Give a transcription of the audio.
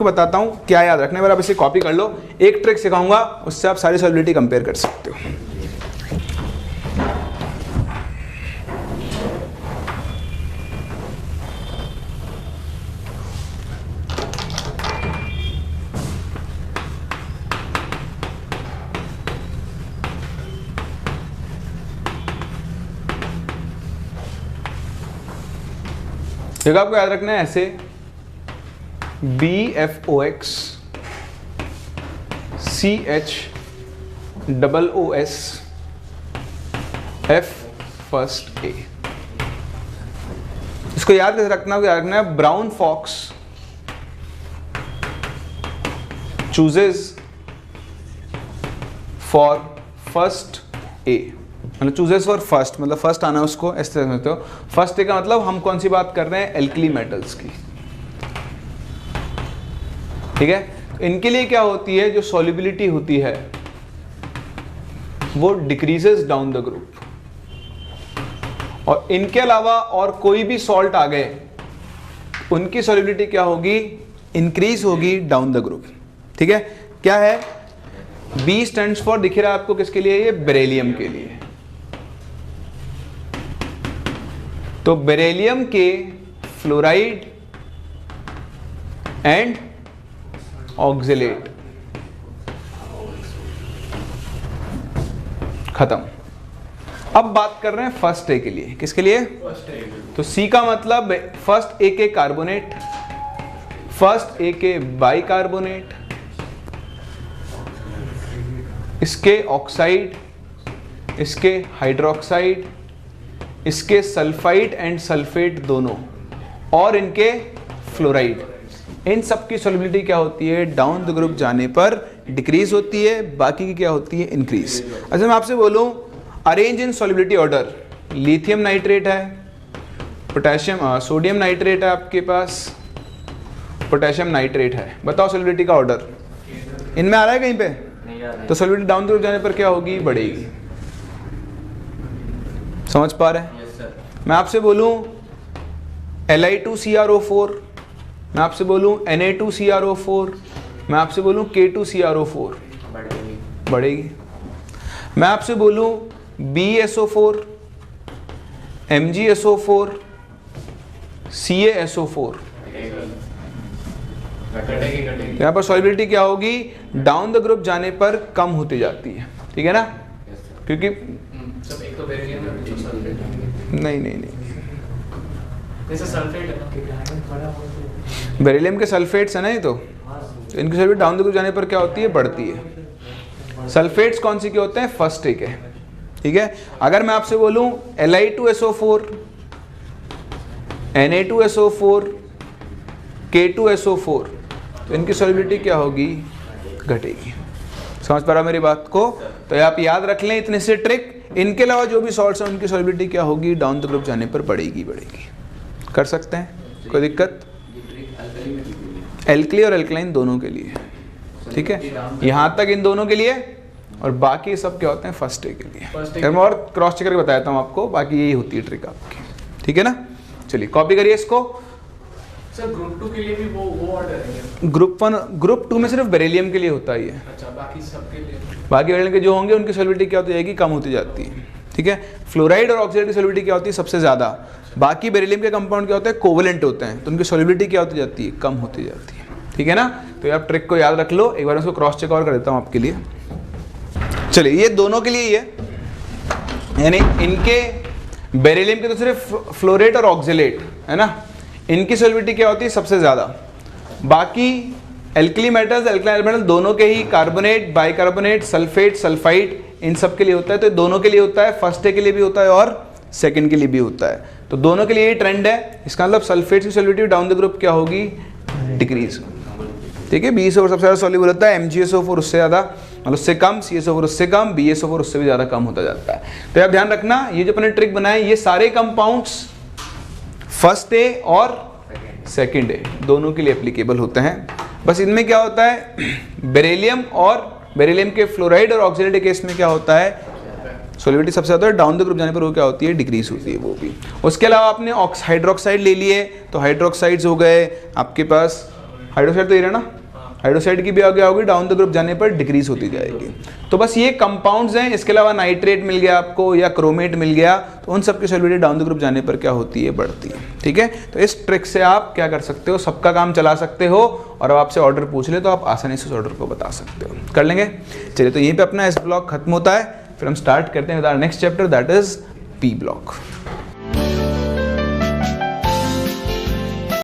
बताता हूँ क्या याद रखने वाला, आप इसे कॉपी कर लो। एक ट्रिक सिखाऊंगा, उससे आप सारी सॉल्युबिलिटी कंपेयर कर सकते हो। देखो आपको याद रखना है ऐसे BFOX CHOOS F first A। इसको याद कैसे रखना है, brown fox chooses for first A, मतलब चूजेस फॉर फर्स्ट, मतलब फर्स्ट आना उसको इस तरह समझते हो। फर्स्ट ए का मतलब हम कौन सी बात कर रहे हैं, एल्कली मेटल्स की, ठीक है। इनके लिए क्या होती है, जो सॉल्युबिलिटी होती है वो डिक्रीजेस डाउन द ग्रुप, और इनके अलावा और कोई भी सॉल्ट आ गए उनकी सॉल्युबिलिटी क्या होगी, इंक्रीज होगी डाउन द ग्रुप, ठीक है। क्या है, B स्टैंड्स फॉर, दिख रहा है आपको किसके लिए, ये बेरिलियम के लिए। तो बेरिलियम के फ्लोराइड एंड ऑक्जेलेट खत्म। अब बात कर रहे हैं फर्स्ट ए के लिए, किसके लिए, तो सी का मतलब फर्स्ट ए के कार्बोनेट, फर्स्ट ए के बाइकार्बोनेट, इसके ऑक्साइड, इसके हाइड्रोक्साइड, इसके सल्फाइड एंड सल्फेट दोनों, और इनके फ्लोराइड, इन सब की सॉल्युबिलिटी क्या होती है, डाउन द ग्रुप जाने पर डिक्रीज होती है, बाकी की क्या होती है, इंक्रीज। अच्छा मैं आपसे बोलूं arrange in solubility order, lithium nitrate है, पोटेशियम सोडियम नाइट्रेट है आपके पास, पोटेशियम नाइट्रेट है, बताओ सॉल्युबिलिटी का ऑर्डर इनमें आ रहा है कहीं पे, तो सॉल्युबिलिटी डाउन द ग्रुप जाने पर क्या होगी, बढ़ेगी। समझ पा रहे हैं? मैं आपसे बोलूं Li2CrO4, मैं आपसे बोलूं Na2CrO4, मैं आपसे बोलूं K2CrO4, बढ़ेगी। मैं आपसे बोलूं BSO4, MgSO4, CaSO4, यहाँ पर सॉल्युबिलिटी क्या होगी, डाउन द ग्रुप जाने पर कम होती जाती है, ठीक है ना, क्योंकि सब एक तो बेरिलियम में कुछ सल्फेट नहीं जैसे सल्फेट है ना, बेरिलियम के सल्फेट्स है ना, ये तो इनकी सॉल्युबिलिटी डाउन द ग्रुप जाने पर क्या होती है, बढ़ती है। सल्फेट्स कौन सी के होते हैं, फर्स्ट ए के, ठीक है। अगर मैं आपसे बोलूं Li2SO4, Na2SO4, K2SO4, तो इनकी सॉल्युबिलिटी क्या होगी, घटेगी। समझ पा रहा मेरी बात को, तो आप याद रख लें इतने से ट्रिक। इनके अलावा जो भी सॉल्ट्स हैं उनकी सॉल्युबिलिटी क्या होगी, डाउन द ग्रुप जाने पर बढ़ेगी। कर सकते हैं, कोई दिक्कत, एल्कली और एल्कलाइन दोनों के लिए, ठीक है। यहाँ तक इन दोनों के लिए, और बाकी सब क्या होते हैं, फर्स्ट ए के लिए। मैं और क्रॉस चेक करके बताता हूँ आपको, बाकी यही होती है ट्रिक आपकी, ठीक है ना। चलिए कॉपी करिए इसको। सर ग्रुप 2 के लिए भी वो ऑर्डर है, ग्रुप 2 में सिर्फ बेरिलियम के लिए होता है ये। अच्छा बाकी सब के लिए, बाकी बेरिलियम के जो होंगे उनकी सॉल्युबिलिटी क्या होती जाएगी, कम होती जाती है, ठीक है। फ्लोराइड और ऑक्साइड की सॉल्युबिलिटी क्या होती है, सबसे ज़्यादा। बाकी बेरिलियम के कंपाउंड क्या होते हैं, कोवेलेंट होते हैं, तो उनकी सॉल्युबिलिटी क्या होती जाती है, कम होती जाती है, ठीक है ना। तो ये आप ट्रिक को याद रख लो। एक बार उसको क्रॉस चेक और कर देता हूँ आपके लिए। चलिए ये दोनों के लिए ही है, यानी इनके बेरिलियम के तो सिर्फ फ्लोरेट और ऑक्जेलेट है ना, इनकी सॉल्युबिलिटी क्या होती है, सबसे ज़्यादा। बाकी एल्कली मेटल्स, एल्कलाइन मेटल दोनों के ही, कार्बोनेट, बाइकार्बोनेट, सल्फेट, सल्फाइड, इन सब के लिए होता है। तो दोनों के लिए होता है, फर्स्ट ए के लिए भी होता है और सेकंड के लिए भी होता है। तो दोनों के लिए ये ट्रेंड है। इसका मतलब सल्फेट की सॉल्युबिलिटी डाउन द ग्रुप क्या होगी, डिक्रीज, ठीक है। BSO4 सबसे ज़्यादा सॉल्युबल होता है, MgSO4 उससे ज़्यादा, मतलब उससे कम, CaSO4 उससे कम, BSO4 उससे भी ज़्यादा कम होता जाता है। तो आप ध्यान रखना, ये जो अपने ट्रिक बनाए, ये सारे कंपाउंड्स फर्स्ट ए और सेकंड ए दोनों के लिए एप्लीकेबल होते हैं। बस इनमें क्या होता है, बेरिलियम और बेरिलियम के फ्लोराइड और ऑक्सीडेंट केस में क्या होता है, सॉल्युबिलिटी सबसे ज़्यादा डाउन द ग्रुप जाने पर वो क्या होती है, डिक्रीज होती है वो भी। उसके अलावा आपने हाइड्रोक्साइड ले लिए, तो हाइड्रोक्साइड्स हो गए आपके पास हाइड्रोक्साइड तो ये रहा ना, हाइड्रोक्साइड की भी आगे होगी, डाउन द ग्रुप जाने पर डिक्रीज होती जाएगी। तो बस ये कंपाउंड्स हैं, इसके अलावा नाइट्रेट मिल गया आपको या क्रोमेट मिल गया, तो उन सबकी सॉल्युबिलिटी डाउन द ग्रुप जाने पर क्या होती है, बढ़ती है। ठीक है, तो इस ट्रिक से आप क्या कर सकते हो, सबका काम चला सकते हो, और अब आपसे ऑर्डर पूछ ले तो आप आसानी से उस ऑर्डर को बता सकते हो। कर लेंगे, चलिए तो यहीं पे अपना इस ब्लॉक खत्म होता है, फिर हम स्टार्ट करते हैं with our next chapter, that is P block.